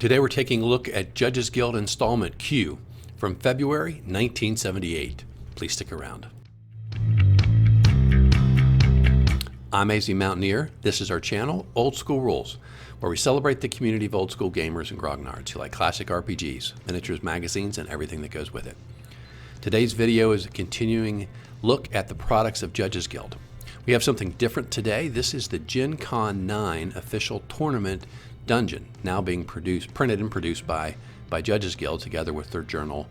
Today we're taking a look at Judges Guild Installment Q from February 1978. Please stick around. I'm AZ Mountaineer. This is our channel, Old School Rules, where we celebrate the community of old school gamers and grognards who like classic RPGs, miniatures, magazines, and everything that goes with it. Today's video is a continuing look at the products of Judges Guild. We have something different today. This is the GenCon 9 official tournament dungeon, now being printed and produced by Judges Guild together with their journal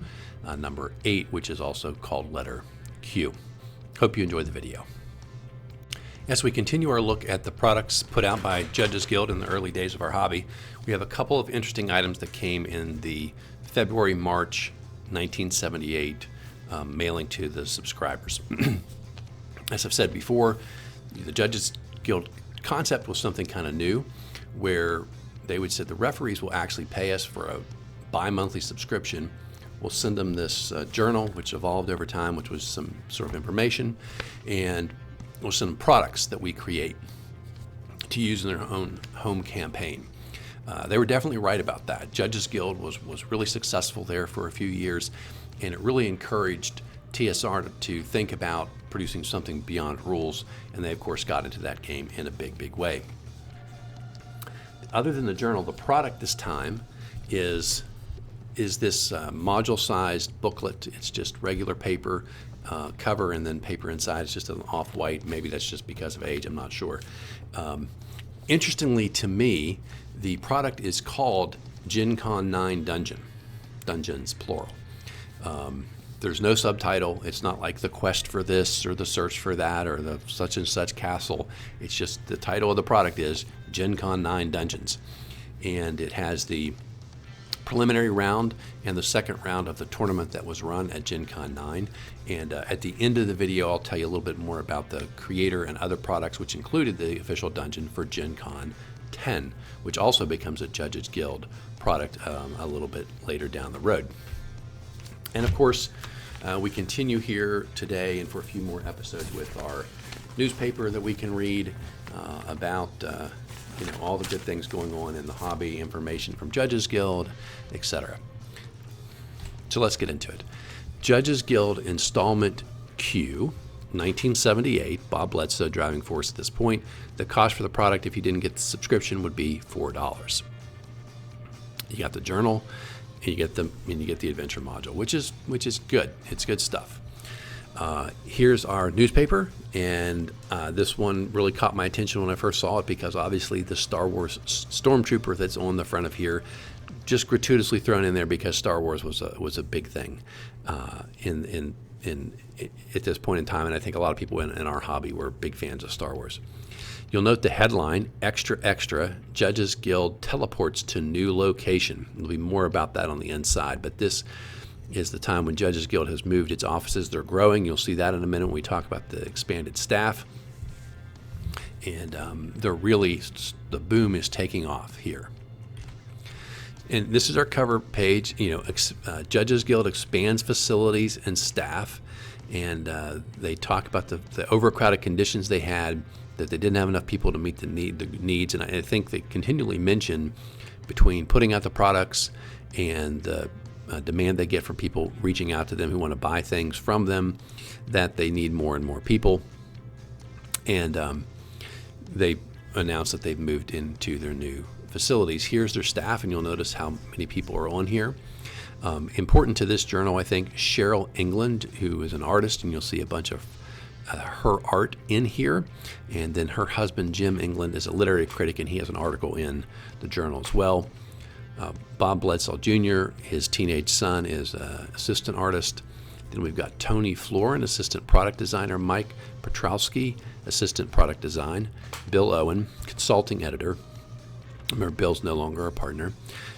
number 8, which is also called letter Q. Hope you enjoy the video. As we continue our look at the products put out by Judges Guild in the early days of our hobby, we have a couple of interesting items that came in the February-March 1978 mailing to the subscribers. As I've said before, the Judges Guild concept was something kind of new, where they would say the referees will actually pay us for a bi-monthly subscription. We'll send them this journal, which evolved over time, which was some sort of information, and we'll send them products that we create to use in their own home campaign. They were definitely right about that. Judges Guild was really successful there for a few years, and it really encouraged TSR to think about producing something beyond rules, and they of course got into that game in a big way. Other than the journal, the product this time is this module-sized booklet. It's just regular paper cover and then paper inside. It's just an off-white. Maybe that's just because of age, I'm not sure. Interestingly to me, the product is called GenCon 9 Dungeons, plural. There's no subtitle. It's not like the quest for this or the search for that or the such and such castle. It's just the title of the product is GenCon 9 Dungeons. And it has the preliminary round and the second round of the tournament that was run at GenCon 9. And at the end of the video, I'll tell you a little bit more about the creator and other products, which included the official dungeon for GenCon 10, which also becomes a Judges Guild product a little bit later down the road. And of course, we continue here today and for a few more episodes with our newspaper that we can read about all the good things going on in the hobby, information from Judges Guild, etc. So let's get into it. Judges Guild Installment Q, 1978, Bob Bledsoe driving force at this point. The cost for the product, if you didn't get the subscription, would be $4. You got the journal, and you get the adventure module, which is good. It's good stuff. Here's our newspaper, and this one really caught my attention when I first saw it because obviously the Star Wars Stormtrooper that's on the front of here, just gratuitously thrown in there because Star Wars was a big thing at this point in time, and I think a lot of people in our hobby were big fans of Star Wars. You'll note the headline, Extra Extra, Judges Guild teleports to new location. There'll be more about that on the inside, but this is the time when Judges Guild has moved its offices. They're growing. You'll see that in a minute when we talk about the expanded staff. And the boom is taking off here. And this is our cover page. Judges Guild expands facilities and staff, and they talk about the overcrowded conditions they had, that they didn't have enough people to meet the needs, and I think they continually mention between putting out the products and the demand they get from people reaching out to them who want to buy things from them, that they need more and more people. And they announced that they've moved into their new facilities. Here's their staff, and you'll notice how many people are on here. Important to this journal, I think, Cheryl England, who is an artist, and you'll see a bunch of her art in here, and then her husband Jim England is a literary critic, and he has an article in the journal as well. Bob Bledsoe Jr., his teenage son, is an assistant artist. Then we've got Tony Florin, assistant product designer, Mike Petrowski, assistant product design, Bill Owen, consulting editor. Remember, Bill's no longer a partner.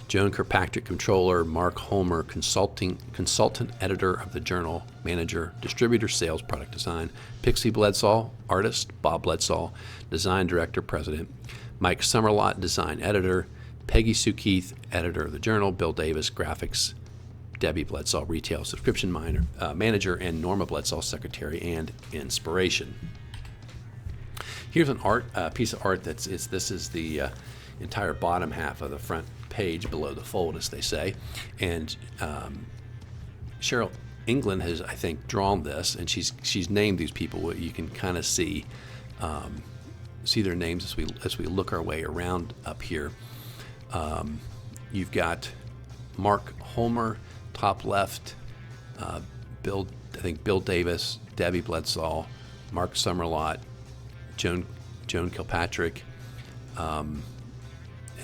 Joan Kirkpatrick, controller. Mark Holmer, consultant editor of the journal, manager, distributor, sales, product design. Pixie Bledsoe, artist. Bob Bledsoe, design director, president. Mike Summerlot, design editor. Peggy Sue Keith, editor of the journal. Bill Davis, graphics. Debbie Bledsoe, retail subscription manager, and Norma Bledsoe, secretary and inspiration. Here's an piece of art this is the entire bottom half of the front page below the fold, as they say. And Cheryl England has, I think, drawn this, and she's named these people. You can kind of see their names as we look our way around up here. You've got Mark Holmer, top left, Bill Davis, Debbie Bledsaw, Mark Summerlot, Joan Kilpatrick, and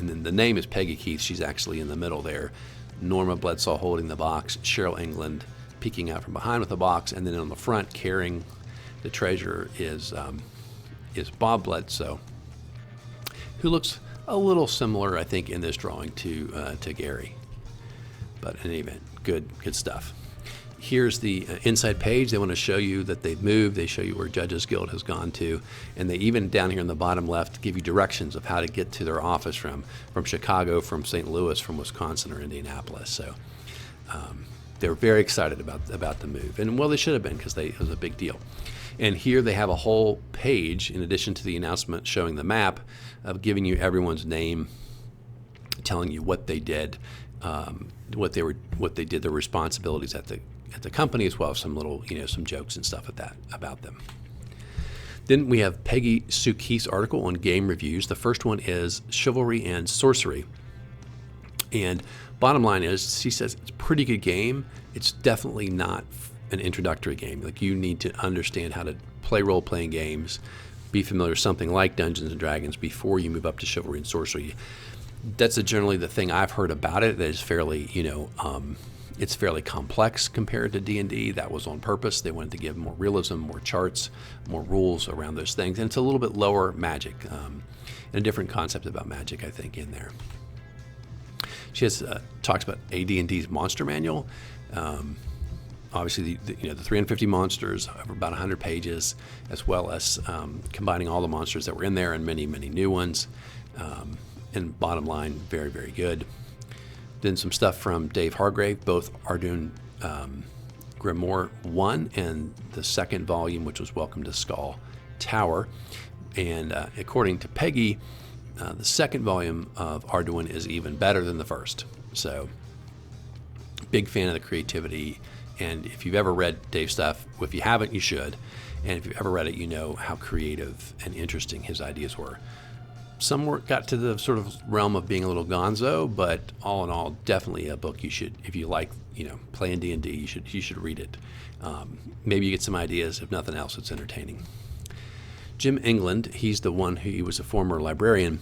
then the name is Peggy Keith. She's actually in the middle there. Norma Bledsaw holding the box, Cheryl England peeking out from behind with the box, and then on the front carrying the treasure is Bob Bledsoe, who looks a little similar, I think, in this drawing to Gary. But in any event, good stuff. Here's the inside page. They want to show you that they've moved. They show you where Judges Guild has gone to. And they even down here in the bottom left give you directions of how to get to their office from Chicago, from St. Louis, from Wisconsin, or Indianapolis. So they're very excited about the move. And well, they should have been, because it was a big deal. And here they have a whole page, in addition to the announcement showing the map, of giving you everyone's name, telling you what they did, what they did, their responsibilities at the company, as well as some little, some jokes and stuff about them. Then we have Peggy Sue Keith's article on game reviews. The first one is Chivalry and Sorcery. And bottom line is, she says it's a pretty good game. It's definitely not an introductory game. Like, you need to understand how to play role-playing games, be familiar with something like Dungeons and Dragons before you move up to Chivalry and Sorcery. That's generally the thing I've heard about it. That is fairly, it's fairly complex compared to D&D. That was on purpose. They wanted to give more realism, more charts, more rules around those things. And it's a little bit lower magic, and a different concept about magic, I think, in there. She talks about AD&D's monster manual. Obviously, the 350 monsters over about 100 pages, as well as combining all the monsters that were in there and many, many new ones. And bottom line, very, very good. Then some stuff from Dave Hargrave, both Ardoon Grimoire 1 and the second volume, which was Welcome to Skull Tower. And according to Peggy, the second volume of Arduin is even better than the first. So, big fan of the creativity. And if you've ever read Dave's stuff, if you haven't, you should. And if you've ever read it, you know how creative and interesting his ideas were. Some got to the sort of realm of being a little gonzo, but all in all, definitely a book you should, if you like, playing D&D, you should read it. Maybe you get some ideas. If nothing else, it's entertaining. Jim England, he was a former librarian,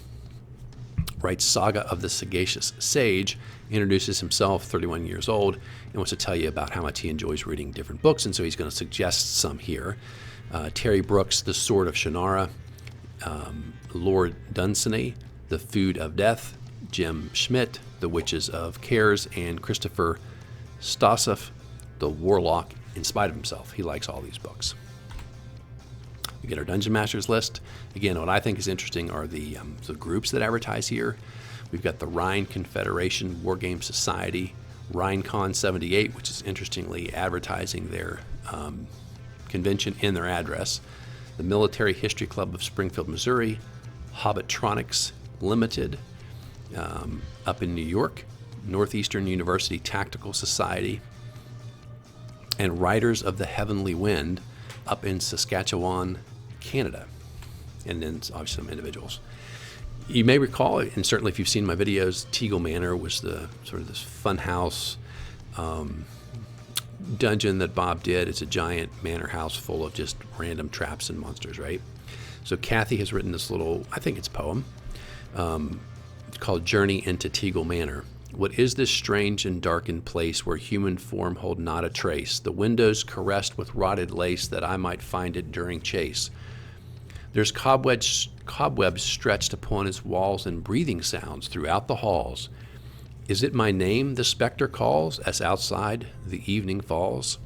writes Saga of the Sagacious Sage, introduces himself, 31 years old, and wants to tell you about how much he enjoys reading different books, and so he's going to suggest some here. Terry Brooks, The Sword of Shannara, Lord Dunsany, The Food of Death, Jim Schmidt, The Witches of Cares, and Christopher Stasov, The Warlock in Spite of Himself. He likes all these books. We get our Dungeon Masters list. Again, what I think is interesting are the groups that advertise here. We've got the Rhine Confederation Wargame Society, RhineCon 78, which is interestingly advertising their convention in their address, the Military History Club of Springfield, Missouri, Hobbitronics Limited up in New York, Northeastern University Tactical Society, and Riders of the Heavenly Wind up in Saskatchewan, Canada, and then obviously some individuals. You may recall, and certainly if you've seen my videos, Teagle Manor was the sort of this fun house dungeon that Bob did. It's a giant manor house full of just random traps and monsters, right? So Kathy has written this little, I think it's poem, it's called Journey into Teagle Manor. What is this strange and darkened place where human form hold not a trace? The windows caressed with rotted lace that I might find it during chase. There's cobwebs stretched upon its walls and breathing sounds throughout the halls. Is it my name the spectre calls as outside the evening falls?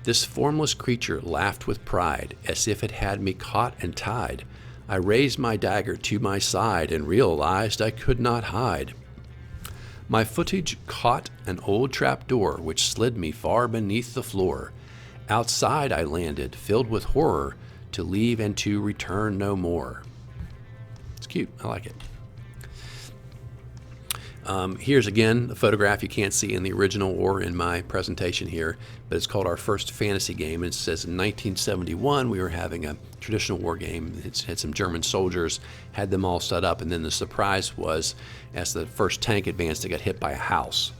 This formless creature laughed with pride as if it had me caught and tied. I raised my dagger to my side and realized I could not hide. My footage caught an old trap door which slid me far beneath the floor. Outside I landed, filled with horror, to leave and to return no more. It's cute. I like it. Here's again a photograph you can't see in the original or in my presentation here, but it's called Our First Fantasy Game. And it says in 1971 we were having a traditional war game. It had some German soldiers, had them all set up, and then the surprise was as the first tank advanced, they got hit by a house,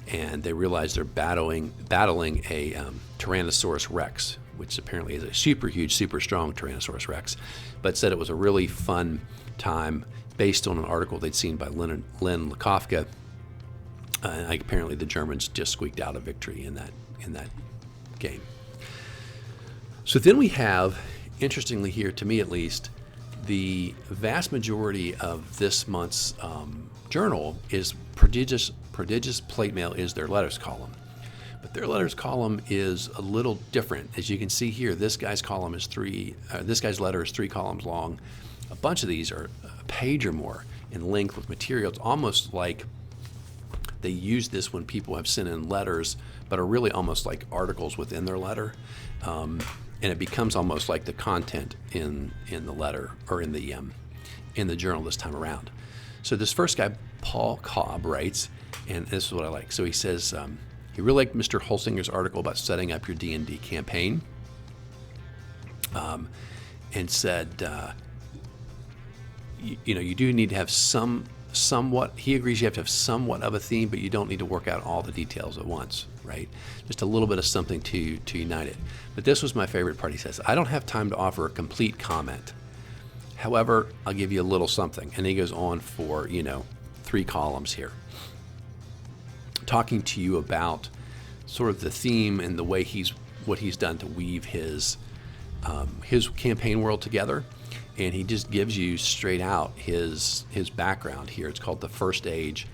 and they realized they're battling a Tyrannosaurus Rex, which apparently is a super huge, super strong Tyrannosaurus Rex, but said it was a really fun time based on an article they'd seen by Len Lakofka. Apparently the Germans just squeaked out a victory in that game. So then we have, interestingly here, to me at least, the vast majority of this month's journal is Prodigious Plate Mail is their letters column. But their letters column is a little different. As you can see here, this guy's letter is 3 columns long. A bunch of these are a page or more in length with material. It's almost like they use this when people have sent in letters, but are really almost like articles within their letter. And it becomes almost like the content in the letter or in the journal this time around. So this first guy, Paul Cobb, writes, and this is what I like. So he says he really liked Mr. Holsinger's article about setting up your D&D campaign, and said, you do need to have somewhat, he agrees you have to have somewhat of a theme, but you don't need to work out all the details at once, right? Just a little bit of something to unite it. But this was my favorite part. He says, I don't have time to offer a complete comment. However, I'll give you a little something. And he goes on for, 3 columns here, talking to you about sort of the theme and the way what he's done to weave his campaign world together. And he just gives you straight out his background here. It's called The First Age,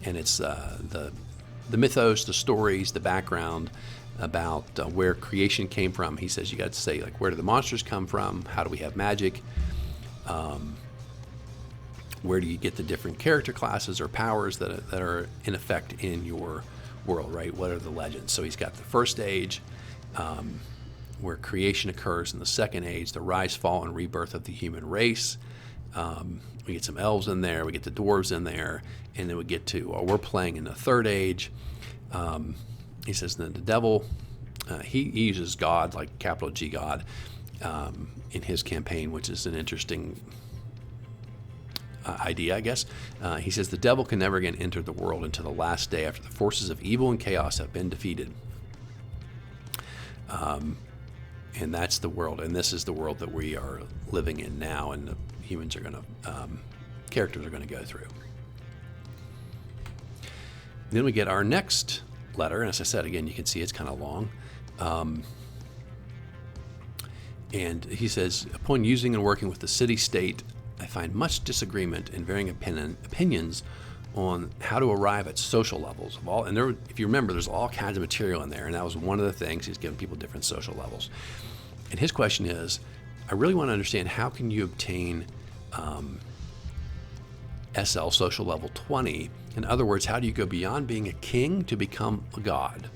and it's the mythos, the stories, the background about where creation came from. He says you got to say, like, where do the monsters come from? How do we have magic? Where do you get the different character classes or powers that are in effect in your world, right? What are the legends? So he's got the first age, where creation occurs, in the second age, the rise, fall, and rebirth of the human race. We get some elves in there, we get the dwarves in there, and then we get to, we're playing in the third age. He says that the devil, he uses God, like capital G God, in his campaign, which is an interesting idea, I guess. He says the devil can never again enter the world until the last day after the forces of evil and chaos have been defeated. And that's the world, and this is the world that we are living in now, and the humans are going to, characters are going to go through. Then we get our next letter, and as I said, again, you can see it's kind of long. And he says, upon using and working with the city-state, I find much disagreement and varying opinions on how to arrive at social levels of all. And there, if you remember, there's all kinds of material in there, and that was one of the things. He's giving people different social levels. And his question is, I really want to understand, how can you obtain SL social level 20? In other words, how do you go beyond being a king to become a god?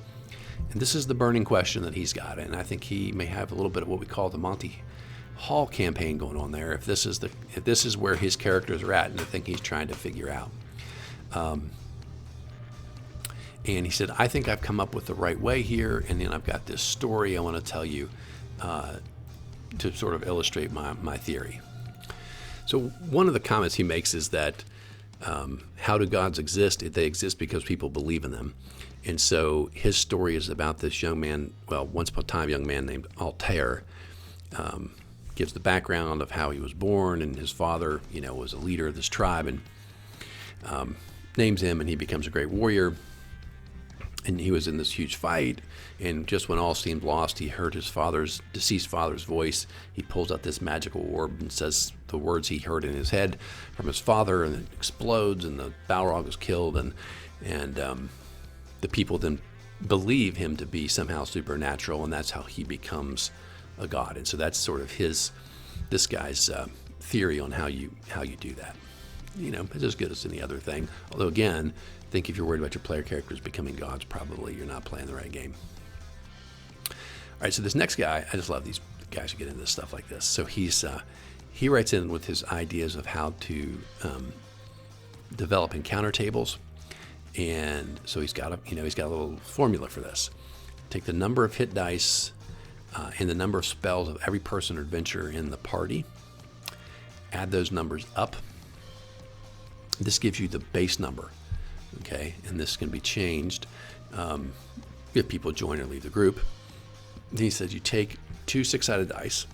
And this is the burning question that he's got, and I think he may have a little bit of what we call the Monty Hall campaign going on there. If this is where his characters are at, and I think he's trying to figure out. And he said, I think I've come up with the right way here, and then I've got this story I want to tell you to sort of illustrate my theory. So one of the comments he makes is that how do gods exist? They exist because people believe in them. And so his story is about this young man, once upon a time young man named Altair. Gives the background of how he was born, and his father, was a leader of this tribe, and names him, and he becomes a great warrior. And he was in this huge fight, and just when all seemed lost, he heard his deceased father's voice. He pulls out this magical orb and says the words he heard in his head from his father, and it explodes, and the Balrog is killed, and the people then believe him to be somehow supernatural, and that's how he becomes a god. And so that's sort of this guy's theory on how you do that. It's as good as any other thing. Although again, I think if you're worried about your player characters becoming gods, probably you're not playing the right game. All right, so this next guy, I just love these guys who get into stuff like this. So he writes in with his ideas of how to develop encounter tables. And so he's got a little formula for this. Take the number of hit dice and the number of spells of every person or adventurer in the party. Add those numbers up. This gives you the base number, okay? And this can be changed if people join or leave the group. He says you take 2 6-sided dice,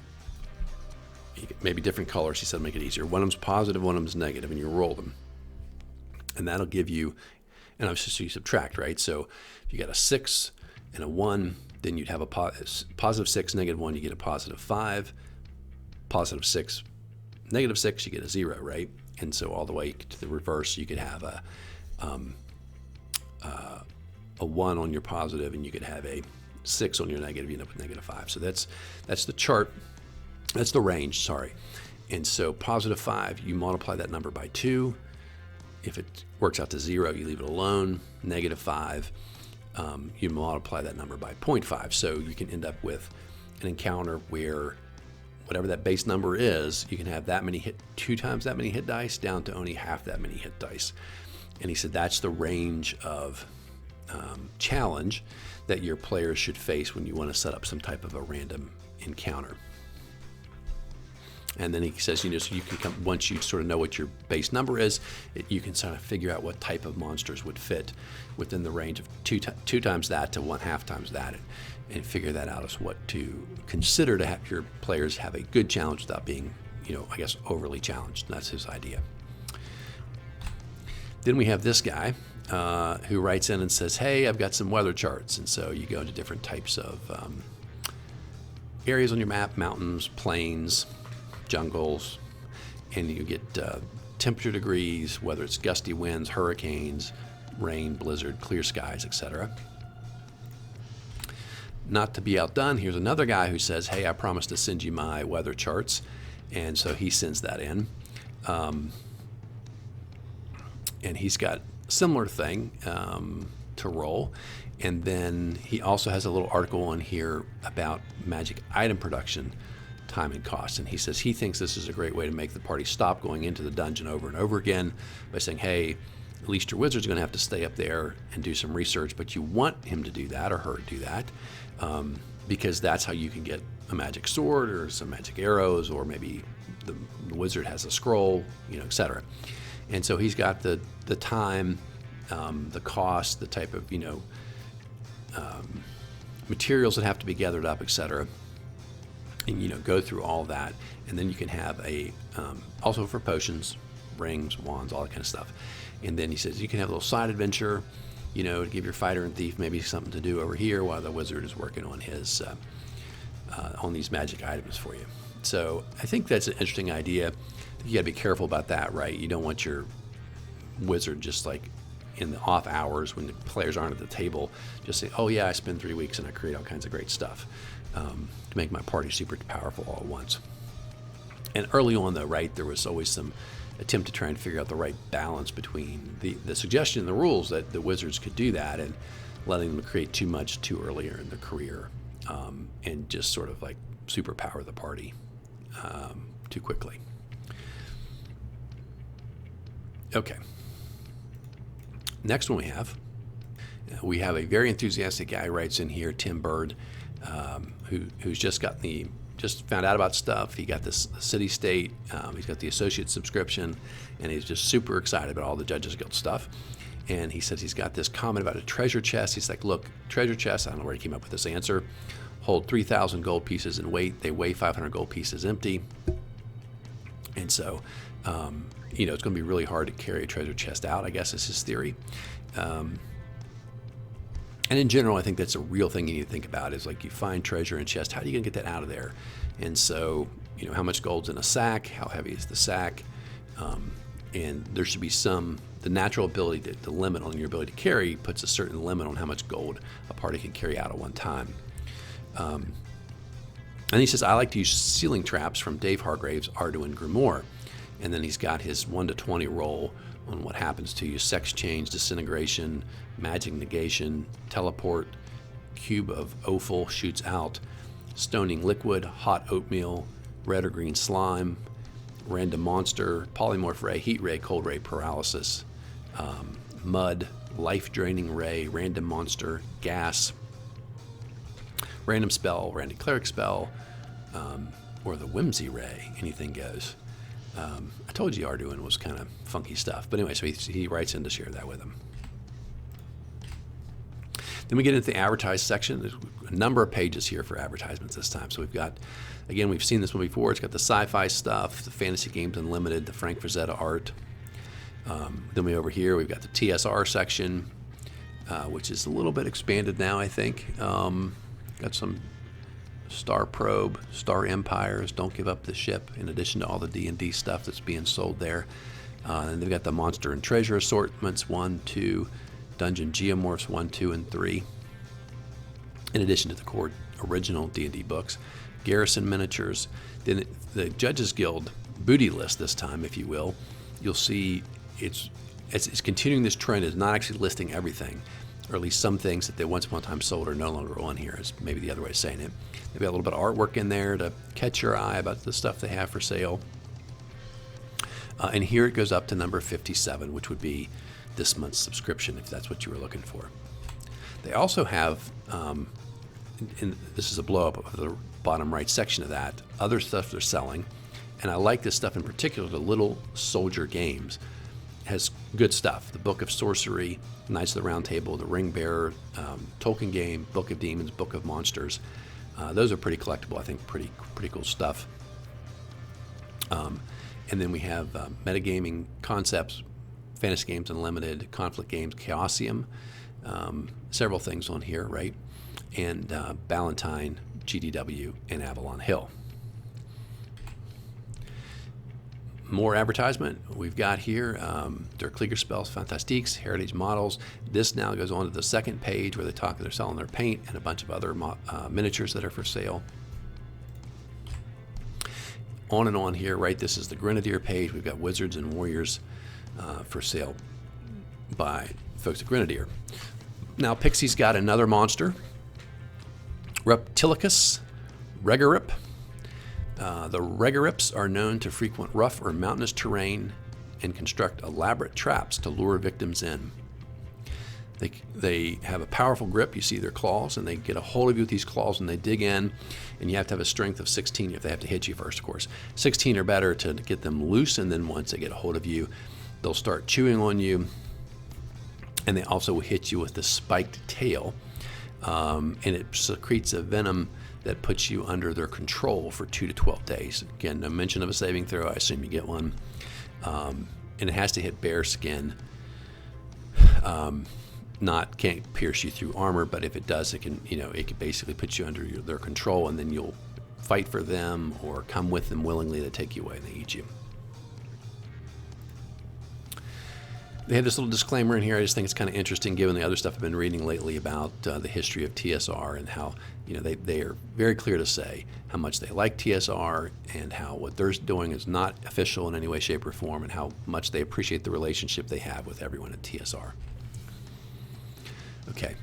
maybe different colors. He said make it easier. One of them's positive, one of them's negative, and you roll them. And that'll give you, and obviously you subtract, right? So if you got a 6 and a 1, then you'd have a positive 6, negative 1, you get a positive 5. Positive 6, negative 6, you get a 0, right? And so all the way to the reverse, you could have a 1 on your positive, and you could have a 6 on your negative. You end up with negative 5. So that's the chart. That's the range, sorry. And so positive 5, you multiply that number by 2. If it works out to 0, you leave it alone. Negative 5, you multiply that number by 0.5. So you can end up with an encounter where whatever that base number is, you can have that many 2 times that many hit dice down to only half that many hit dice. And he said that's the range of challenge that your players should face when you want to set up some type of a random encounter. And then he says, so you can come, once you sort of know what your base number is, you can sort of figure out what type of monsters would fit within the range of 2 times that to 1/2 times that, and figure that out as what to consider to have your players have a good challenge without being, I guess, overly challenged. And that's his idea. Then we have this guy who writes in and says, hey, I've got some weather charts. And so you go into different types of areas on your map, mountains, plains, jungles, and you get temperature degrees, whether it's gusty winds, hurricanes, rain, blizzard, clear skies, etc. Not to be outdone, here's another guy who says, hey, I promised to send you my weather charts, and so he sends that in. And he's got a similar thing to roll. And then he also has a little article on here about magic item production, time and cost. And he says he thinks this is a great way to make the party stop going into the dungeon over and over again by saying, hey, at least your wizard's going to have to stay up there and do some research, but you want him to do that or her to do that because that's how you can get a magic sword or some magic arrows, or maybe the wizard has a scroll, etc. And so he's got the time, the cost, the type of materials that have to be gathered up, etc. And go through all that, and then you can have a also for potions, rings, wands, all that kind of stuff. And then he says you can have a little side adventure, to give your fighter and thief maybe something to do over here while the wizard is working on his on these magic items for you. So I think that's an interesting idea. You got to be careful about that, right? You don't want your wizard just like in the off hours when the players aren't at the table just say, oh yeah, I spend 3 weeks and I create all kinds of great stuff to make my party super powerful all at once. And early on though, right, there was always some attempt to try and figure out the right balance between the suggestion and the rules that the wizards could do that and letting them create too much too earlier in their career and just sort of like superpower the party too quickly. Okay. Next one we have a very enthusiastic guy writes in here, Tim Bird, who's just found out about stuff. He got this city state, he's got the associate subscription, and he's just super excited about all the Judges Guild stuff. And he says he's got this comment about a treasure chest. He's like, look, treasure chests, I don't know where he came up with this answer, hold 3,000 gold pieces in weight. They weigh 500 gold pieces empty. And so, it's going to be really hard to carry a treasure chest out, I guess is his theory. And in general, I think that's a real thing you need to think about is like you find treasure in a chest, how are you going to get that out of there? And so, how much gold's in a sack? How heavy is the sack? And there should be the natural ability to limit on your ability to carry puts a certain limit on how much gold a party can carry out at one time. And he says, I like to use ceiling traps from Dave Hargrave's Arduin Grimoire. And then he's got his 1 to 20 roll on what happens to you: sex change, disintegration, magic negation, teleport, cube of offal shoots out, stoning liquid, hot oatmeal, red or green slime, random monster, polymorph ray, heat ray, cold ray, paralysis, Mud, Life-Draining Ray, Random Monster, Gas, Random Spell, Random Cleric Spell, or the Whimsy Ray. Anything goes. I told you Arduin was kind of funky stuff. But anyway, so he writes in to share that with him. Then we get into the advertise section. There's a number of pages here for advertisements this time. So we've got, again, we've seen this one before. It's got the sci-fi stuff, the Fantasy Games Unlimited, the Frank Frazetta art. Then over here, we've got the TSR section, which is a little bit expanded now, I think. Got some Star Probe, Star Empires, Don't Give Up the Ship, in addition to all the D&D stuff that's being sold there. And they've got the Monster and Treasure assortments, 1, 2, Dungeon Geomorphs 1, 2, and 3, in addition to the core original D&D books. Garrison miniatures. Then the Judges Guild booty list this time, if you will. You'll see it's continuing this trend. It's not actually listing everything, or at least some things that they once upon a time sold are no longer on here, is maybe the other way of saying it. They've got a little bit of artwork in there to catch your eye about the stuff they have for sale. And here it goes up to number 57, which would be this month's subscription, if that's what you were looking for. They also have, and this is a blow up of the bottom right section of that, other stuff they're selling. And I like this stuff in particular, the Little Soldier Games. Has good stuff. The Book of Sorcery, Knights of the Round Table, the Ring Bearer, Tolkien Game, Book of Demons, Book of Monsters. Those are pretty collectible, I think, pretty cool stuff. And then we have metagaming concepts, Fantasy Games Unlimited, Conflict Games, Chaosium, several things on here, right? And Ballantine, GDW, and Avalon Hill. More advertisement we've got here. Der Kriegerspels Fantastiques, Heritage Models. This now goes on to the second page where they're selling their paint and a bunch of other miniatures that are for sale. On and on here, right? This is the Grenadier page. We've got Wizards and Warriors for sale by folks at Grenadier. Now Pixie's got another monster, Reptilicus Regorip. The Regorips are known to frequent rough or mountainous terrain and construct elaborate traps to lure victims in. They have a powerful grip. You see their claws, and they get a hold of you with these claws, and they dig in, and you have to have a strength of 16 if they have to hit you first, of course. 16 or better to get them loose, and then once they get a hold of you, they'll start chewing on you, and they also will hit you with the spiked tail, and it secretes a venom that puts you under their control for 2 to 12 days. Again, no mention of a saving throw. I assume you get one. And it has to hit bare skin. Can't pierce you through armor, but if it does, it can basically put you under their control, and then you'll fight for them or come with them willingly to take you away and they eat you. They have this little disclaimer in here. I just think it's kind of interesting given the other stuff I've been reading lately about the history of TSR and how they are very clear to say how much they like TSR and how what they're doing is not official in any way, shape, or form, and how much they appreciate the relationship they have with everyone at TSR. Okay.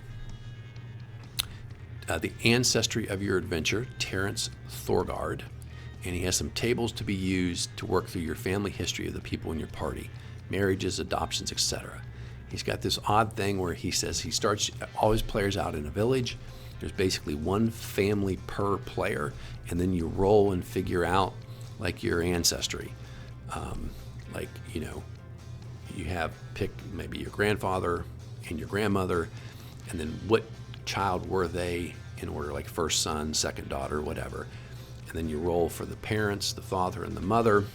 The Ancestry of Your Adventure, Terrence Thorgard, and he has some tables to be used to work through your family history of the people in your party. Marriages, adoptions, etc. He's got this odd thing where he says he starts all his players out in a village. There's basically one family per player, and then you roll and figure out like your ancestry. You have pick maybe your grandfather and your grandmother, and then what child were they in order, like first son, second daughter, whatever. And then you roll for the parents, the father and the mother.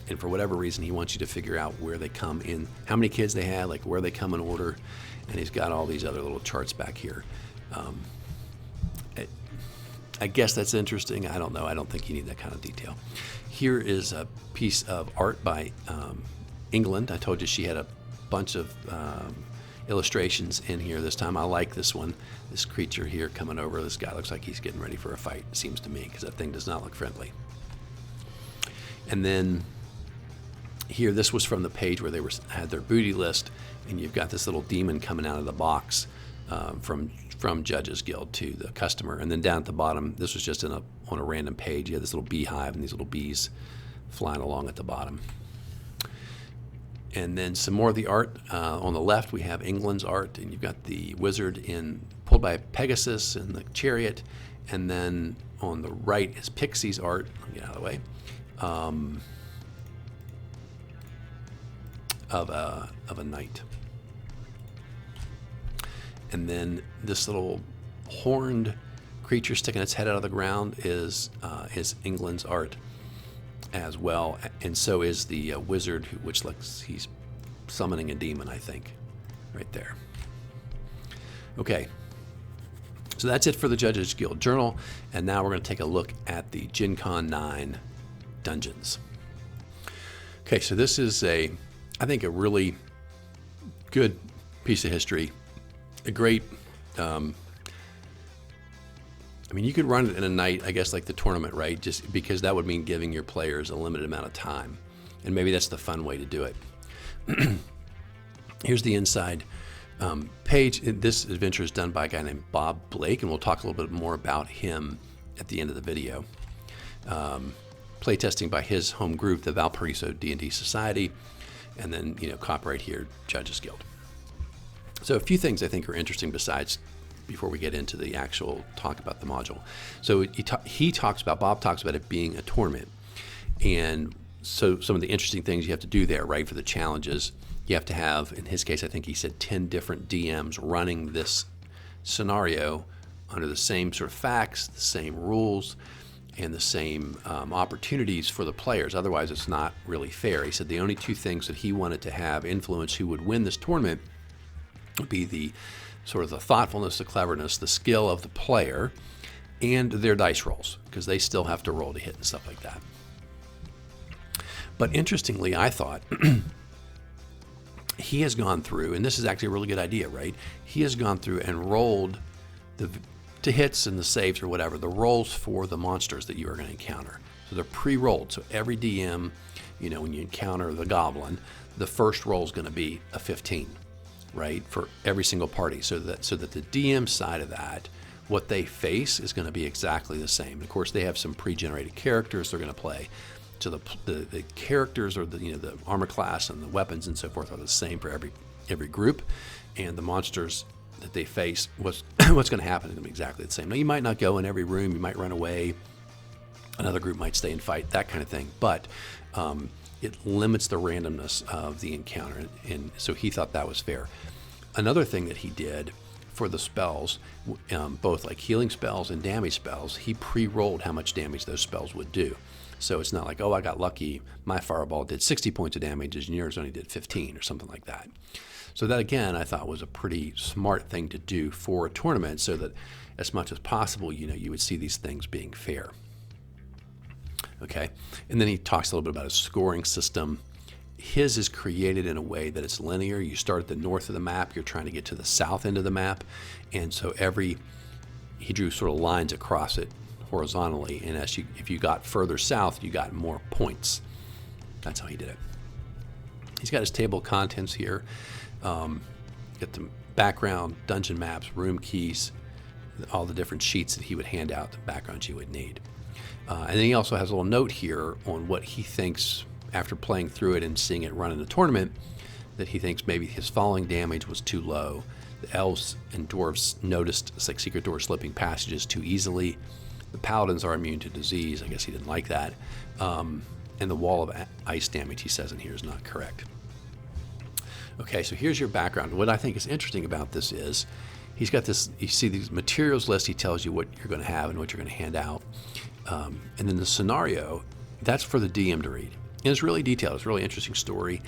And for whatever reason, he wants you to figure out where they come in, how many kids they had, like where they come in order. And he's got all these other little charts back here. I guess that's interesting. I don't know. I don't think you need that kind of detail. Here is a piece of art by England. I told you she had a bunch of illustrations in here this time. I like this one. This creature here coming over. This guy looks like he's getting ready for a fight, it seems to me, because that thing does not look friendly. And then here, this was from the page where they had their booty list, and you've got this little demon coming out of the box from Judges Guild to the customer. And then down at the bottom, this was just on a random page. You had this little beehive and these little bees flying along at the bottom. And then some more of the art. On the left, we have England's art, and you've got the wizard pulled by Pegasus in the chariot. And then on the right is Pixie's art. I'll get out of the way. Of a knight. And then this little horned creature sticking its head out of the ground is England's art as well, and so is the wizard, which looks he's summoning a demon, I think, right there. Okay, so that's it for the Judges Guild Journal, and now we're going to take a look at the GenCon 9 dungeons. Okay, so this is I think a really good piece of history, a great. I mean, you could run it in a night, I guess, like the tournament, right? Just because that would mean giving your players a limited amount of time. And maybe that's the fun way to do it. Here's the inside page. This adventure is done by a guy named Bob Blake, and we'll talk a little bit more about him at the end of the video. Playtesting by his home group, the Valparaiso D&D Society, and then, copyright here, Judges Guild. So a few things I think are interesting before we get into the actual talk about the module. So Bob talks about it being a tournament. And so some of the interesting things you have to do there, right, for the challenges, you have to have, in his case, I think he said 10 different DMs running this scenario under the same sort of facts, the same rules, and the same opportunities for the players. Otherwise, it's not really fair. He said the only two things that he wanted to have influence who would win this tournament would be the sort of the thoughtfulness, the cleverness, the skill of the player, and their dice rolls, because they still have to roll to hit and stuff like that. But interestingly, I thought, he has gone through, and this is actually a really good idea, right? He has gone through and rolled to hits and the saves or whatever, the rolls for the monsters that you are going to encounter. So they're pre-rolled. So every DM, when you encounter the goblin, the first roll is going to be a 15. Right, for every single party, so that the DM side of that, what they face is going to be exactly the same. Of course, they have some pre-generated characters they're going to play. So the characters or the armor class and the weapons and so forth are the same for every group, and the monsters that they face, what's going to happen is going to be exactly the same. Now, you might not go in every room, you might run away, another group might stay and fight, that kind of thing, but it limits the randomness of the encounter, and so he thought that was fair. Another thing that he did for the spells, both like healing spells and damage spells, he pre-rolled how much damage those spells would do. So it's not like, I got lucky, my fireball did 60 points of damage and yours only did 15 or something like that. So that, again, I thought was a pretty smart thing to do for a tournament, so that as much as possible, you would see these things being fair. Okay, and then he talks a little bit about his scoring system. His is created in a way that it's linear. You start at the north of the map, you're trying to get to the south end of the map, and so he drew sort of lines across it horizontally, and if you got further south, you got more points. That's how he did it. He's got his table of contents here. Got the background, dungeon maps, room keys, all the different sheets that he would hand out, the backgrounds you would need. And then he also has a little note here on what he thinks, after playing through it and seeing it run in the tournament, that he thinks maybe his falling damage was too low. The elves and dwarves noticed like secret door slipping passages too easily. The paladins are immune to disease. I guess he didn't like that. And the wall of ice damage, he says in here, is not correct. Okay, so here's your background. What I think is interesting about this is he's got this, you see these materials list, he tells you what you're going to have and what you're going to hand out. And then the scenario, that's for the DM to read. And it's really detailed. It's a really interesting story.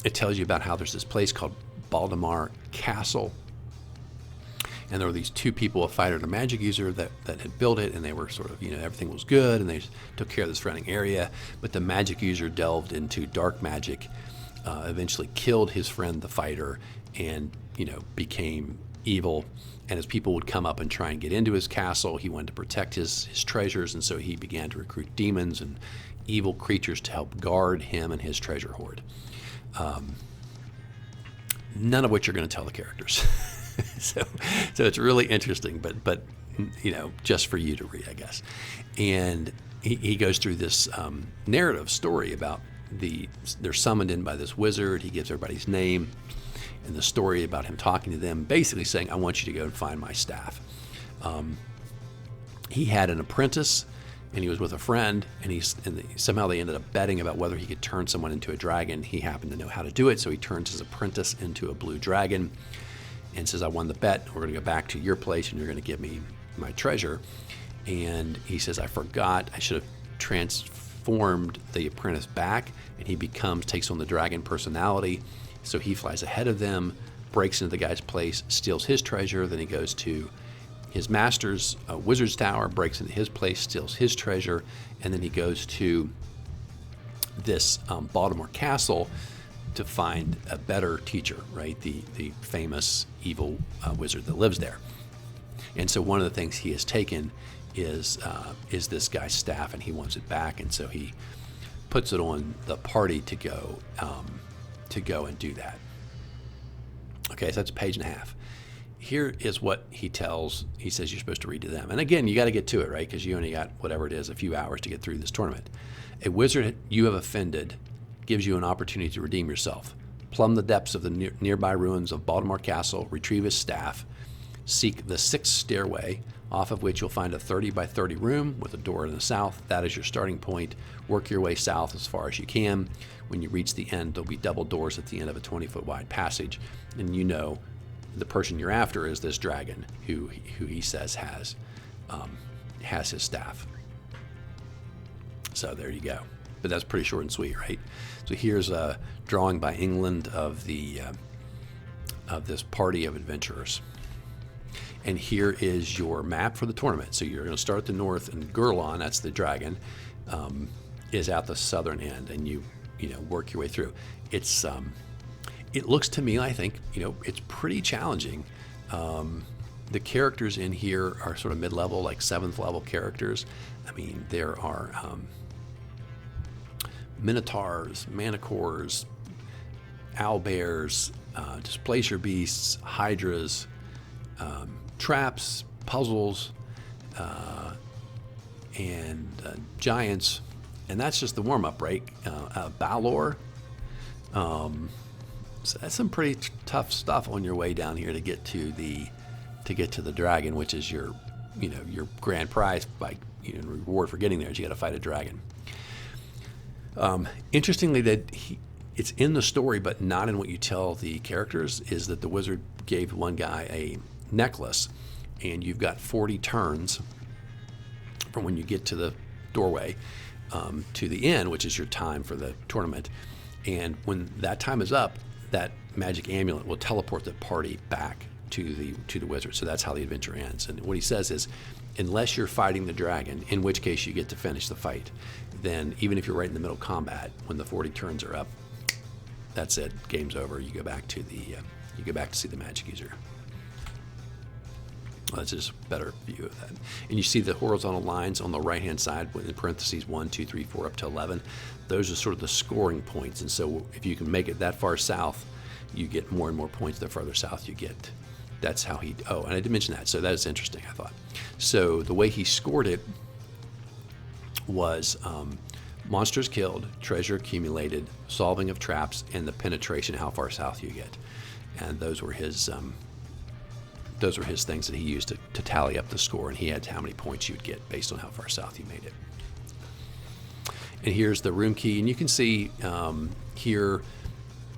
It tells you about how there's this place called Baldemar Castle. And there were these two people, a fighter and a magic user, that had built it, and they were sort of, everything was good, and they took care of the surrounding area. But the magic user delved into dark magic, eventually killed his friend, the fighter, and, became evil. And as people would come up and try and get into his castle, he wanted to protect his treasures, and so he began to recruit demons and evil creatures to help guard him and his treasure hoard. None of which are going to tell the characters. so it's really interesting, but just for you to read, I guess. And he goes through this narrative story about they're summoned in by this wizard. He gives everybody's name and the story about him talking to them, basically saying, I want you to go and find my staff. He had an apprentice, and he was with a friend, and somehow they ended up betting about whether he could turn someone into a dragon. He happened to know how to do it, so he turns his apprentice into a blue dragon and says, I won the bet. We're going to go back to your place, and you're going to give me my treasure. And he says, I forgot. I should have transformed the apprentice back, and he takes on the dragon personality. So he flies ahead of them, breaks into the guy's place, steals his treasure. Then he goes to his master's wizard's tower, breaks into his place, steals his treasure, and then he goes to this Baltimore castle to find a better teacher, right? The famous evil wizard that lives there. And so one of the things he has taken is this guy's staff, and he wants it back, and so he puts it on the party to go and do that. Okay, so that's a page and a half. Here is what he says you're supposed to read to them. And again, you got to get to it, right? Because you only got, whatever it is, a few hours to get through this tournament. A wizard you have offended gives you an opportunity to redeem yourself. Plumb the depths of the nearby ruins of Baltimore Castle, retrieve his staff, seek the 6th stairway, off of which you'll find a 30 by 30 room with a door in the south. That is your starting point. Work your way south as far as you can. When you reach the end, there'll be double doors at the end of a 20-foot wide passage. And you know the person you're after is this dragon who he says has his staff. So there you go. But that's pretty short and sweet, right? So here's a drawing by England of this party of adventurers. And here is your map for the tournament. So you're going to start at the north, and Gurlon, that's the dragon, is at the southern end, and you work your way through. It looks to me, I think, it's pretty challenging. The characters in here are sort of mid-level, like 7th level characters. I mean, there are minotaurs, manticores, owlbears, displacer beasts, hydras, traps, puzzles, and giants, and that's just the warm-up, right? Balor. So that's some pretty tough stuff on your way down here to get to the dragon, which is your grand prize by reward for getting there. Is you got to fight a dragon. Interestingly, it's in the story, but not in what you tell the characters, is that the wizard gave one guy a necklace, and you've got 40 turns from when you get to the doorway to the end, which is your time for the tournament. And when that time is up, that magic amulet will teleport the party back to the wizard. So that's how the adventure ends. And what he says is, unless you're fighting the dragon, in which case you get to finish the fight, then even if you're right in the middle of combat, when the 40 turns are up, that's it. Game's over. You go back to see the magic user. Well, that's just a better view of that. And you see the horizontal lines on the right-hand side, in parentheses 1, 2, 3, 4, up to 11. Those are sort of the scoring points. And so if you can make it that far south, you get more and more points the further south you get. That's how and I didn't mention that. So that's interesting, I thought. So the way he scored it was monsters killed, treasure accumulated, solving of traps, and the penetration, how far south you get. And those were his things that he used to tally up the score, and he had how many points you'd get based on how far south you made it. And here's the room key, and you can see here,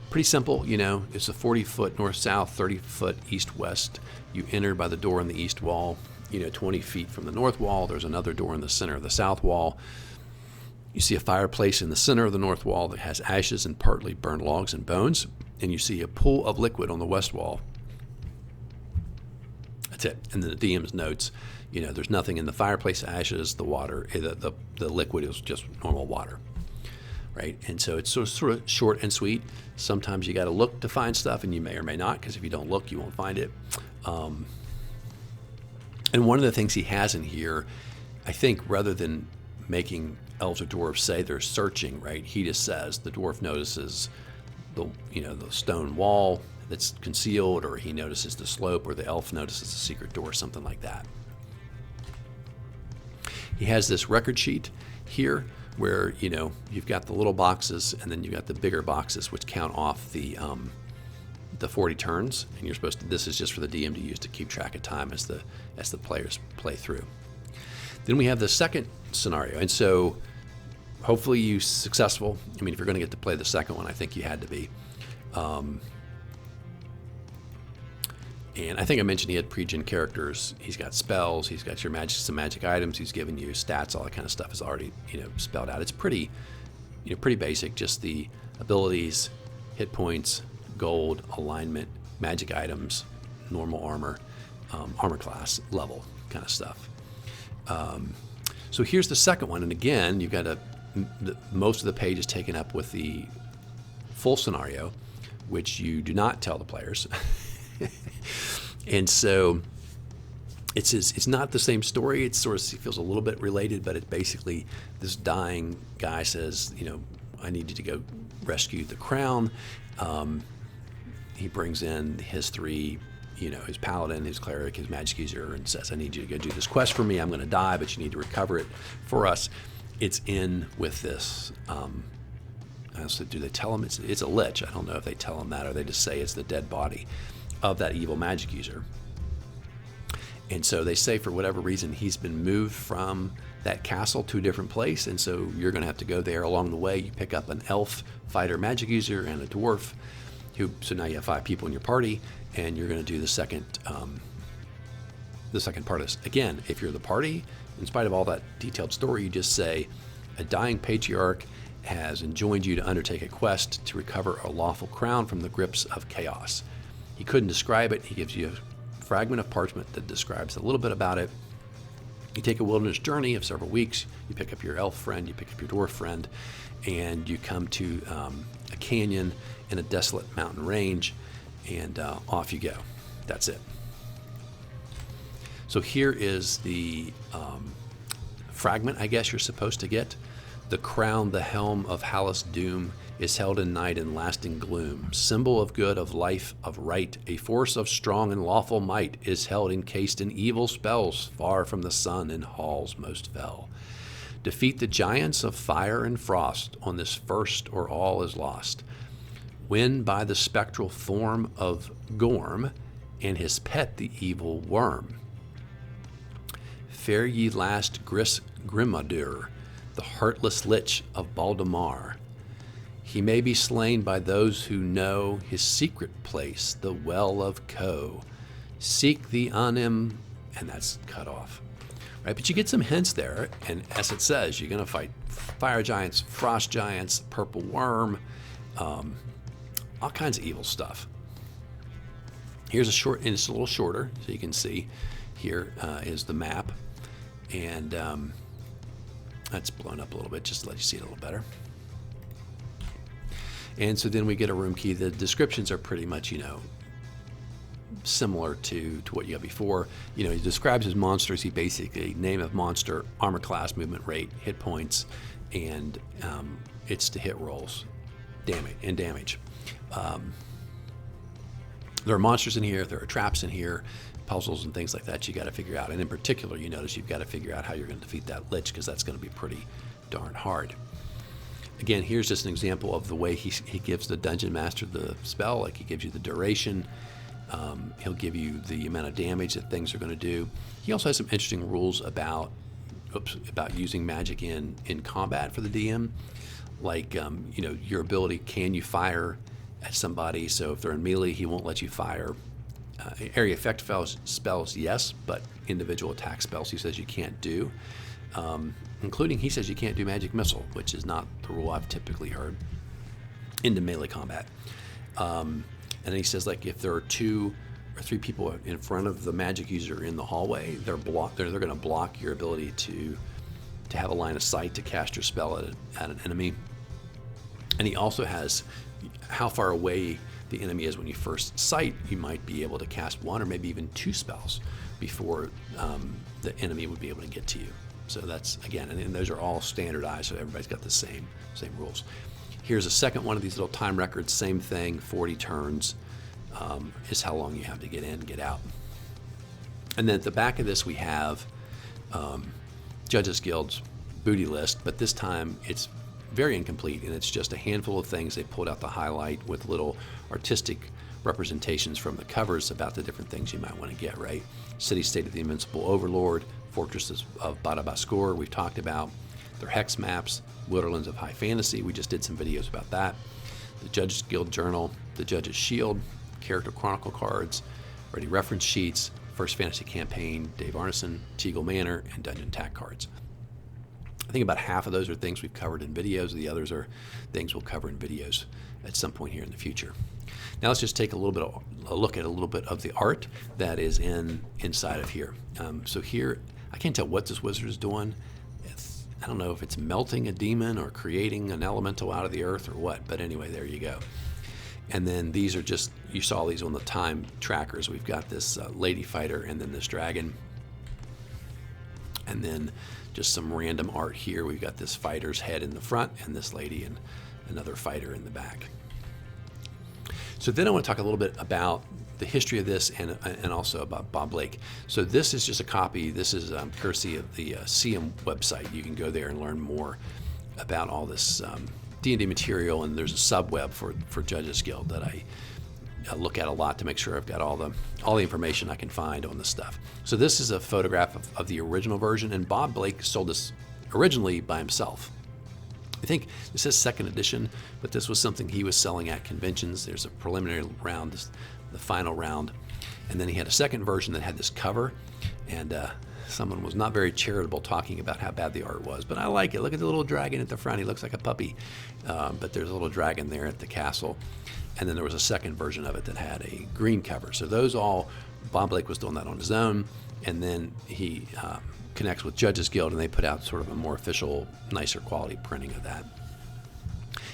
pretty simple, it's a 40-foot north-south, 30-foot east-west. You enter by the door in the east wall, 20 feet from the north wall. There's another door in the center of the south wall. You see a fireplace in the center of the north wall that has ashes and partly burned logs and bones, and you see a pool of liquid on the west wall. That's it. And then the DM's notes, there's nothing in the fireplace ashes, the water, the liquid is just normal water, right? And so it's sort of short and sweet. Sometimes you got to look to find stuff, and you may or may not, because if you don't look, you won't find it. And one of the things he has in here, I think, rather than making elves or dwarves say they're searching, right? He just says the dwarf notices the stone wall that's concealed, or he notices the slope, or the elf notices the secret door, something like that. He has this record sheet here where, you've got the little boxes and then you've got the bigger boxes which count off the 40 turns, and you're supposed to, this is just for the DM to use to keep track of time as the players play through. Then we have the second scenario, and so hopefully you're successful. I mean, if you're going to get to play the second one, I think you had to be. And I think I mentioned he had pre-gen characters. He's got spells. He's got some magic items. He's given you stats. All that kind of stuff is already, spelled out. It's pretty basic. Just the abilities, hit points, gold, alignment, magic items, normal armor, armor class level kind of stuff. So here's the second one, and again, you've got most of the page is taken up with the full scenario, which you do not tell the players. And so it's not the same story. It sort of feels a little bit related, but it's basically this dying guy says, I need you to go rescue the crown. He brings in his three, his paladin, his cleric, his magic user, and says, I need you to go do this quest for me. I'm going to die, but you need to recover it for us. It's in with this. So do they tell him it's a lich? I don't know if they tell him that, or they just say it's the dead body of that evil magic user. And so they say for whatever reason he's been moved from that castle to a different place, and so you're going to have to go there. Along the way, you pick up an elf fighter magic user and a dwarf. So now you have 5 people in your party, and you're going to do the second part of this. Again, if you're the party, in spite of all that detailed story, you just say, a dying patriarch has enjoined you to undertake a quest to recover a lawful crown from the grips of chaos. He couldn't describe it. He gives you a fragment of parchment that describes a little bit about it. You take a wilderness journey of several weeks. You pick up your elf friend, you pick up your dwarf friend, and you come to a canyon in a desolate mountain range, and off you go. That's it. So here is the fragment, I guess, you're supposed to get. The crown, the helm of Hallis Doom, is held in night and lasting gloom. Symbol of good, of life, of right, a force of strong and lawful might is held encased in evil spells, far from the sun in halls most fell. Defeat the giants of fire and frost, on this first or all is lost. Win by the spectral form of Gorm, and his pet the evil worm. Fare ye last Grimadur, the heartless lich of Baldemar. He may be slain by those who know his secret place, the Well of Co. Seek the Unim, and that's cut off. Right, but you get some hints there, and as it says, you're going to fight fire giants, frost giants, purple worm, all kinds of evil stuff. Here's a short, and it's a little shorter, so you can see here is the map, and that's blown up a little bit just to let you see it a little better. And so then we get a room key. The descriptions are pretty much, similar to what you got before. He describes his monsters. He basically, name of monster, armor class, movement rate, hit points, and it's to hit rolls, damage. There are monsters in here. There are traps in here, puzzles and things like that you got to figure out. And in particular, you notice you've got to figure out how you're going to defeat that lich, because that's going to be pretty darn hard. Again, here's just an example of the way he gives the dungeon master the spell. Like, he gives you the duration. He'll give you the amount of damage that things are going to do. He also has some interesting rules about using magic in combat for the DM. Like, your ability, can you fire at somebody? So if they're in melee, he won't let you fire. Area effect spells, yes, but individual attack spells he says you can't do. Including, he says you can't do magic missile, which is not the rule I've typically heard into melee combat. And then he says, like, if there are 2 or 3 people in front of the magic user in the hallway, they're going to block your ability to have a line of sight to cast your spell at an enemy. And he also has how far away the enemy is when you first sight. You might be able to cast 1 or maybe even 2 spells before the enemy would be able to get to you. So that's, again, and those are all standardized, so everybody's got the same rules. Here's a second one of these little time records, same thing, 40 turns is how long you have to get in and get out. And then at the back of this we have Judges Guild's booty list, but this time it's very incomplete, and it's just a handful of things. They pulled out the highlight with little artistic representations from the covers about the different things you might want to get, right? City State of the Invincible Overlord, Fortresses of Badabaskor, we've talked about. Their hex maps, Wilderlands of High Fantasy, we just did some videos about that. The Judges Guild Journal, the Judges Shield, Character Chronicle cards, Ready Reference Sheets, First Fantasy Campaign, Dave Arneson, Teagle Manor, and Dungeon Tack cards. I think about half of those are things we've covered in videos. The others are things we'll cover in videos at some point here in the future. Now let's just take a look at a little bit of the art that is inside of here. So here, I can't tell what this wizard is doing. I don't know if it's melting a demon or creating an elemental out of the earth or what, but anyway, there you go. And then these are just, you saw these on the time trackers. We've got this lady fighter and then this dragon. And then just some random art here. We've got this fighter's head in the front and this lady and another fighter in the back. So then I want to talk a little bit about the history of this and also about Bob Blake. So this is just a copy. This is courtesy of the CM website. You can go there and learn more about all this D&D material, and there's a subweb for Judges Guild that I look at a lot to make sure I've got all the information I can find on this stuff. So this is a photograph of the original version, and Bob Blake sold this originally by himself. I think this says second edition, but this was something he was selling at conventions. There's a preliminary round, the final round, and then he had a second version that had this cover, and someone was not very charitable talking about how bad the art was, but I like it. Look at the little dragon at the front. He looks like a puppy, but there's a little dragon there at the castle. And then there was a second version of it that had a green cover. So those all, Bob Blake was doing that on his own, and then he connects with Judges Guild, and they put out sort of a more official, nicer quality printing of that.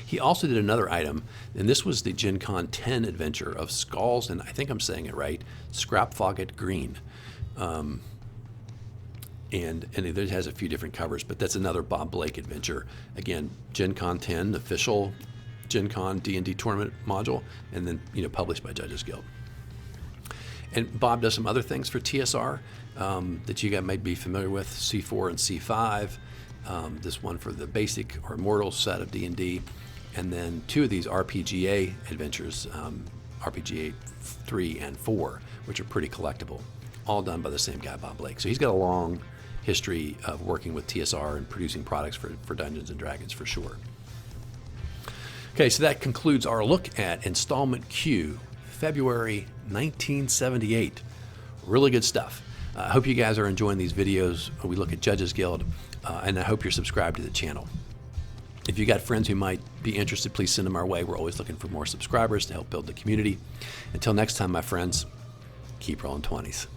He also did another item, and this was the GenCon 10 adventure of Skulls, and I think I'm saying it right, Scrapfogget Green. And it has a few different covers, but that's another Bob Blake adventure. Again, GenCon 10, official GenCon D&D tournament module, and then published by Judges Guild. And Bob does some other things for TSR that you guys might be familiar with, C4 and C5. This one for the basic or Immortals set of D&D, and then two of these RPGA adventures, RPGA 3 and 4, which are pretty collectible, all done by the same guy, Bob Blake. So he's got a long history of working with TSR and producing products for Dungeons & Dragons for sure. Okay, so that concludes our look at Installment Q, February 1978. Really good stuff. I hope you guys are enjoying these videos where we look at Judges Guild, and I hope you're subscribed to the channel. If you got friends who might be interested, please send them our way. We're always looking for more subscribers to help build the community. Until next time, my friends, keep rolling 20s.